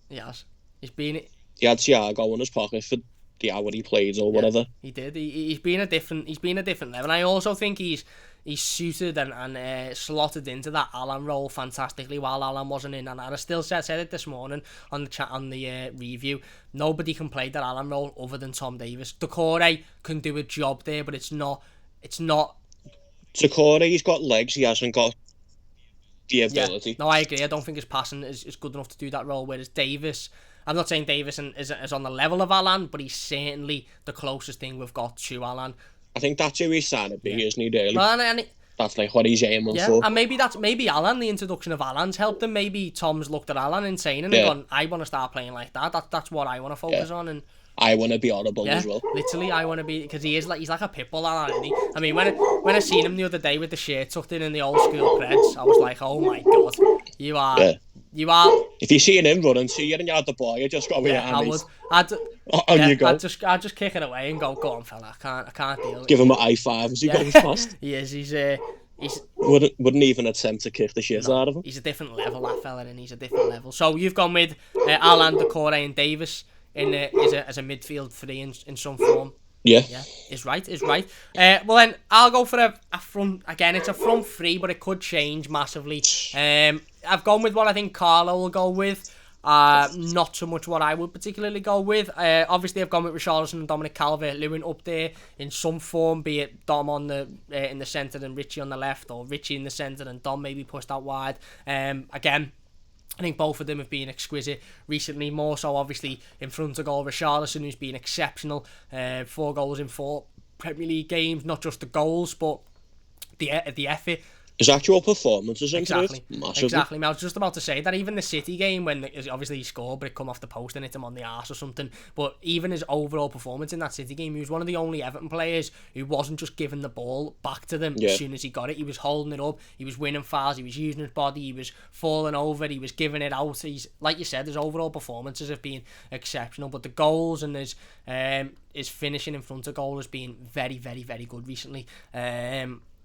Yes. He had Thiago in his pocket for the hour he played or whatever. He did. He's been a different level. And I also think he's suited and slotted into that Allan role fantastically while Allan wasn't in. And I still said it this morning on the chat on the review. Nobody can play that Allan role other than Tom Davies. Decore can do a job there, but it's not. Decore, he's got legs. He hasn't got the ability. Yeah. No, I agree. I don't think his passing is good enough to do that role. Whereas Davies, I'm not saying Davies is on the level of Allan, but he's certainly the closest thing we've got to Allan. I think that's who he's trying to be, isn't he, really? Well, that's like what he's aiming for. And maybe Allan, the introduction of Allan's helped him. Maybe Tom's looked at Allan and saying and gone, I want to start playing like that. That's what I want to focus on. And I want to be audible as well. Literally, I want to be, because he's like a pit bull, Allan, isn't he? I mean, when I seen him the other day with the shirt tucked in the old school Preds, I was like, oh my god, you are. If you see him running to you and you had the ball, you just go with your hands. You go. I'd just kick it away and go on, fella. I can't deal with it. Give him a high five as he goes past. He is. He's wouldn't even attempt to kick the shit out of him. He's a different level, that fella, and he's a different level. So you've gone with Allan, Decore, and Davies as a midfield three in some form. Yeah, is right. Well then, I'll go for a front. Again, it's a front three, but it could change massively. I've gone with what I think Carlo will go with. Not so much what I would particularly go with. Obviously, I've gone with Richarlison and Dominic Calvert-Lewin up there in some form, be it Dom on in the centre and Richie on the left, or Richie in the centre and Dom maybe pushed out wide. Again, I think both of them have been exquisite recently, more so obviously in front of goal Richarlison, who's been exceptional. 4 goals in 4 Premier League games, not just the goals, but the effort. His actual performance is massively. Massively. I was just about to say that even the City game, when obviously he scored, but it come off the post and hit him on the arse or something. But even his overall performance in that City game, he was one of the only Everton players who wasn't just giving the ball back to them as soon as he got it. He was holding it up, he was winning fouls, he was using his body, he was falling over, he was giving it out. He's, like you said, his overall performances have been exceptional. But the goals and his finishing in front of goal has been very, very, very good recently.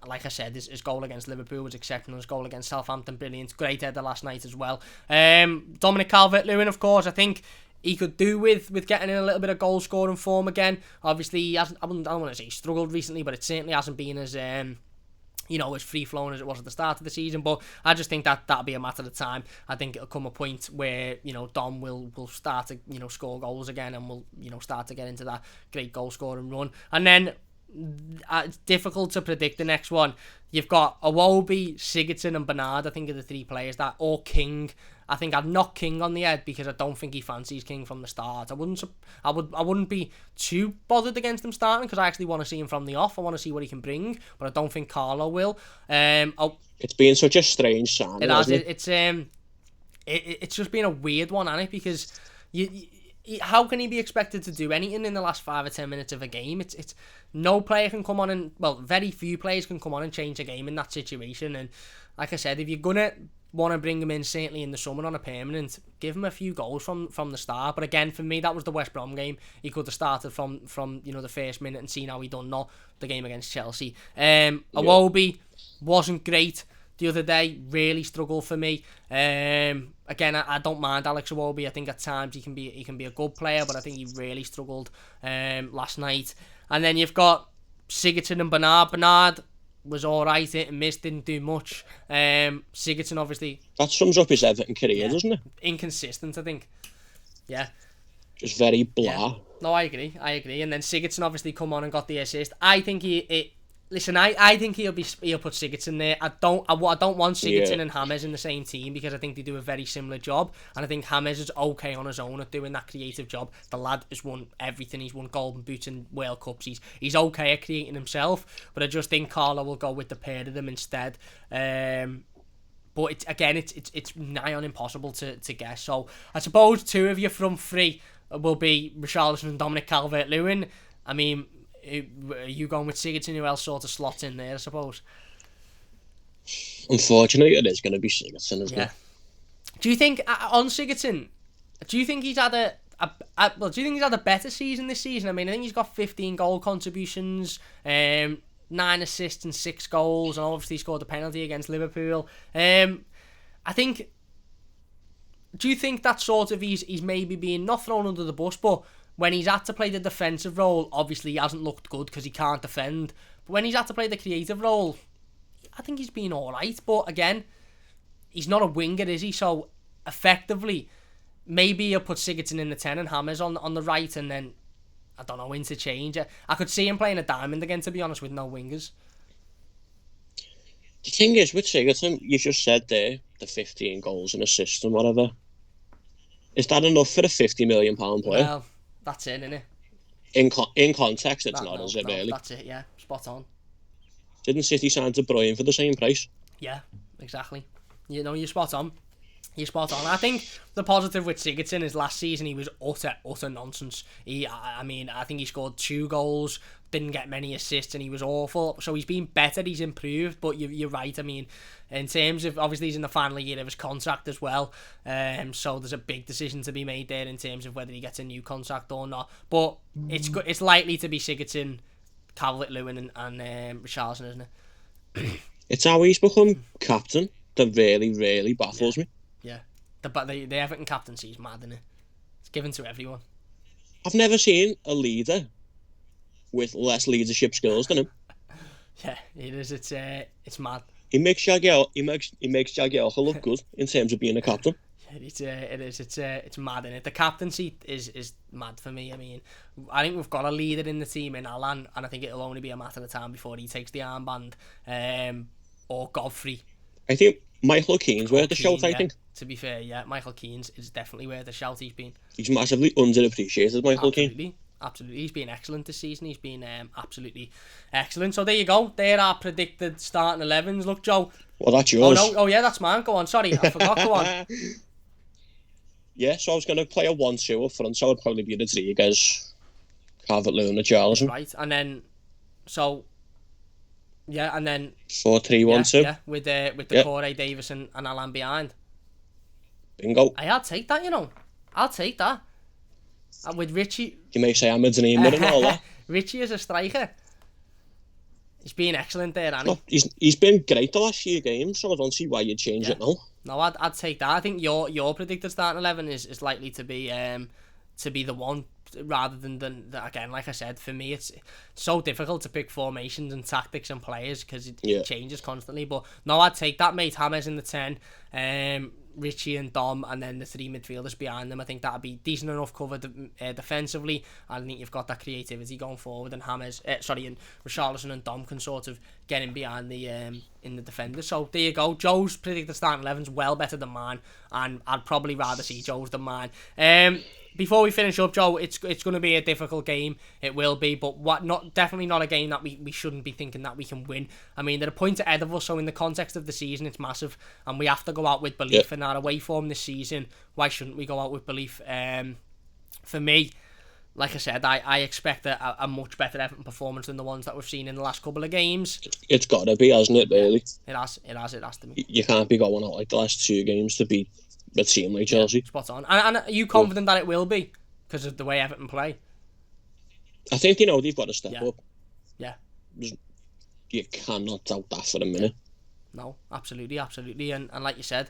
Like I said, his goal against Liverpool was exceptional. His goal against Southampton, brilliant. Great header last night as well. Dominic Calvert-Lewin, of course, I think he could do with getting in a little bit of goal scoring form again. Obviously, he hasn't. I don't want to say he struggled recently, but it certainly hasn't been as as free flowing as it was at the start of the season. But I just think that'll be a matter of time. I think it'll come a point where Dom will start to score goals again, and will start to get into that great goal scoring run. And then it's difficult to predict the next one. You've got Iwobi, Sigurdsson and Bernard, I think, are the three players that, or King. I think I'd knock King on the head because I don't think he fancies King from the start. I wouldn't be too bothered against him starting because I actually want to see him from the off. I want to see what he can bring, but I don't think Carlo will. It's been such a strange sign. It's just been a weird one, hasn't it? Because how can he be expected to do anything in the last 5 or 10 minutes of a game? It's no player can come on and, well, very few players can come on and change a game in that situation. And like I said, if you're gonna want to bring him in, certainly in the summer on a permanent, give him a few goals from the start. But again, for me, that was the West Brom game. He could have started from the first minute and seen how he done, not the game against Chelsea. Iwobi wasn't great the other day, really struggled for me. Again, I don't mind Alex Iwobi. I think at times he can be a good player, but I think he really struggled last night. And then you've got Sigurdsson and Bernard. Bernard was alright, hit and miss, didn't do much. Sigurdsson, obviously, that sums up his Everton career, doesn't it? Inconsistent, I think. Yeah. Just very blah. Yeah. No, I agree. And then Sigurdsson obviously come on and got the assist. I think I think he'll put Sigurdsson there. I don't want Sigurdsson and James in the same team because I think they do a very similar job, and I think James is okay on his own at doing that creative job. The lad has won everything. He's won Golden Boots and World Cups. He's okay at creating himself, but I just think Carlo will go with the pair of them instead. But it's nigh on impossible to guess. So I suppose two of your front three will be Richarlison and Dominic Calvert-Lewin. I mean, are you going with Sigurdsson? Who else sort of slots in there, I suppose? Unfortunately, it is going to be Sigurdsson, isn't it? Do you think on Sigurdsson? Do you think he's had do you think he's had a better season this season? I mean, I think he's got 15 goal contributions, 9 assists and 6 goals, and obviously scored a penalty against Liverpool. I think. Do you think that sort of he's maybe being not thrown under the bus, but when he's had to play the defensive role, obviously he hasn't looked good because he can't defend. But when he's had to play the creative role, I think he's been alright. But again, he's not a winger, is he? So effectively, maybe he'll put Sigurdsson in the 10 and James on the right, and then, I don't know, interchange. I could see him playing a diamond again, to be honest, with no wingers. The thing is, with Sigurdsson, you just said there, the 15 goals and assists and whatever. Is that enough for a £50 million player? Well, that's it, isn't it? In context, it's not, is it, really? That's it, yeah. Spot on. Didn't City sign De Bruyne for the same price? Yeah, exactly. You're spot on. You're spot on. I think the positive with Sigurdsson is last season he was utter nonsense. I think he scored 2 goals, didn't get many assists, and he was awful. So he's been better, he's improved, but you're right. I mean, in terms of, obviously he's in the final year of his contract as well, so there's a big decision to be made there in terms of whether he gets a new contract or not. But it's likely to be Sigurdsson, Calvert-Lewin and Richarlison, isn't it? It's how he's become captain that really, really baffles me. Yeah, the Everton captaincy is mad, isn't it? It's given to everyone. I've never seen a leader with less leadership skills than him. Yeah, it is. It's mad. He makes Jagielka look good in terms of being a captain. Yeah, it is. It's mad, isn't it? The captaincy is mad for me. I mean, I think we've got a leader in the team in Alan, and I think it'll only be a matter of time before he takes the armband. Or Godfrey. I think Michael Keane's worth the shout, I think. To be fair, yeah, Michael Keane's is definitely worth the shout. He's massively underappreciated, Michael Keane. Absolutely. He's been excellent this season. He's been absolutely excellent. So there you go. There are predicted starting 11s. Look, Joe. Well, that's yours. Oh, no. Oh, yeah, that's mine. Go on. Sorry, I forgot. Go on. Yeah, so I was going to play a 1-2 up front, so it would probably be Rodriguez, Calvert-Lewin and Richarlison. Right, and then, so... Yeah, and then 4-3-1-2. Yeah, with the Corey Davis and Alan behind. Bingo. I'll take that, I'll take that. And with Richie. You may say I'm a dreamer and all that. Richie is a striker. He's been excellent there, hasn't he? He's been great the last few games, so I don't see why you'd change it now. No, I'd take that. I think your predicted starting 11 is likely to be to be the one, rather than again, like I said, for me it's so difficult to pick formations and tactics and players because it changes constantly. But no, I'd take that, mate. James in the 10, Richie and Dom, and then the 3 midfielders behind them. I think that'd be decent enough cover defensively. I think you've got that creativity going forward, and and Richarlison and Dom can sort of get in behind the in the defenders. So there you go. Joe's predicted starting 11's well better than mine, and I'd probably rather see Joe's than mine. Before we finish up, Joe, it's going to be a difficult game. It will be, but definitely not a game that we shouldn't be thinking that we can win. I mean, they're a point ahead of us, so in the context of the season, it's massive, and we have to go out with belief in our away form this season. Why shouldn't we go out with belief? For me, like I said, I expect a much better Everton performance than the ones that we've seen in the last couple of games. It's got to be, hasn't it, really? It has to be. You can't be going out like the last 2 games to beat a team like Chelsea. Spot on. And are you confident that it will be because of the way Everton play? I think, they've got to step up. Yeah. You cannot doubt that for a minute. No, absolutely. And like you said,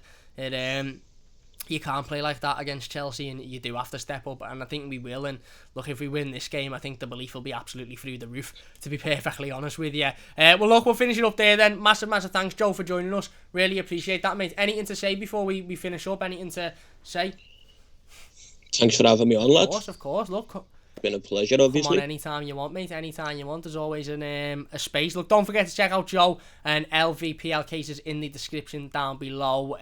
you can't play like that against Chelsea, and you do have to step up, and I think we will. And look, if we win this game, I think the belief will be absolutely through the roof, to be perfectly honest with you. Well, look, we'll finish it up there then. Massive thanks, Joe, for joining us. Really appreciate that, mate. Anything to say before we finish up? Anything to say? Thanks for having me on, lad. Of course. Look, it's been a pleasure, obviously. Come on anytime you want, mate. Anytime you want. There's always a space. Look, don't forget to check out Joe and LVPL cases in the description down below.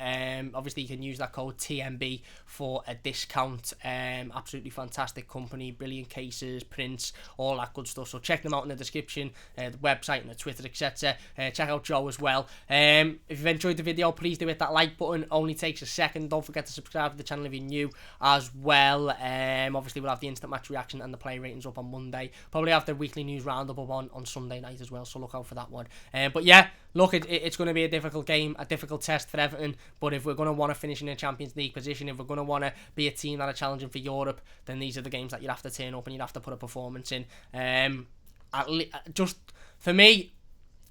Obviously, you can use that code TMB for a discount. Absolutely fantastic company, brilliant cases, prints, all that good stuff. So check them out in the description, the website and the Twitter, etc. Check out Joe as well. If you've enjoyed the video, please do hit that like button. Only takes a second. Don't forget to subscribe to the channel if you're new as well. Obviously, we'll have the instant match reaction and the play ratings up on Monday. Probably have the weekly news roundup up on Sunday night as well, so look out for that one. But yeah, look, it's going to be a difficult game, a difficult test for Everton, but if we're going to want to finish in a Champions League position, if we're going to want to be a team that are challenging for Europe, then these are the games that you'd have to turn up and you'd have to put a performance in. Just for me,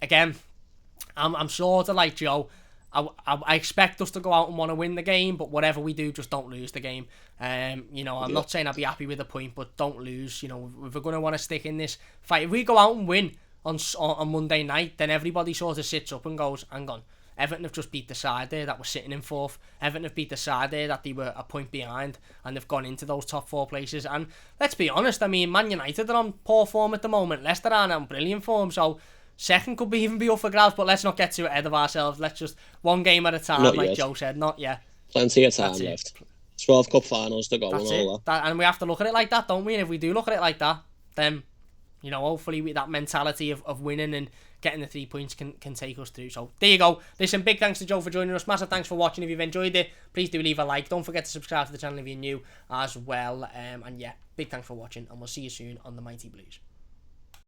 again, I'm sort of like Joe. I expect us to go out and want to win the game, but whatever we do, just don't lose the game. I'm not saying I'd be happy with a point, but don't lose. If we're going to want to stick in this fight, if we go out and win on Monday night, then everybody sort of sits up and goes, hang on, Everton have just beat the side there that was sitting in 4th. Everton have beat the side there that they were a point behind, and they've gone into those top 4 places. And let's be honest, I mean, Man United are on poor form at the moment. Leicester are on brilliant form, so second could even be up for grabs, but let's not get too ahead of ourselves. Let's just one game at a time, like Joe said. Not yet. Plenty of time left. 12 cup finals to go and all that. And we have to look at it like that, don't we? And if we do look at it like that, then, hopefully with that mentality of winning and getting the 3 points can take us through. So there you go. Listen, big thanks to Joe for joining us. Massive thanks for watching. If you've enjoyed it, please do leave a like. Don't forget to subscribe to the channel if you're new as well. And yeah, big thanks for watching, and we'll see you soon on The Mighty Blues.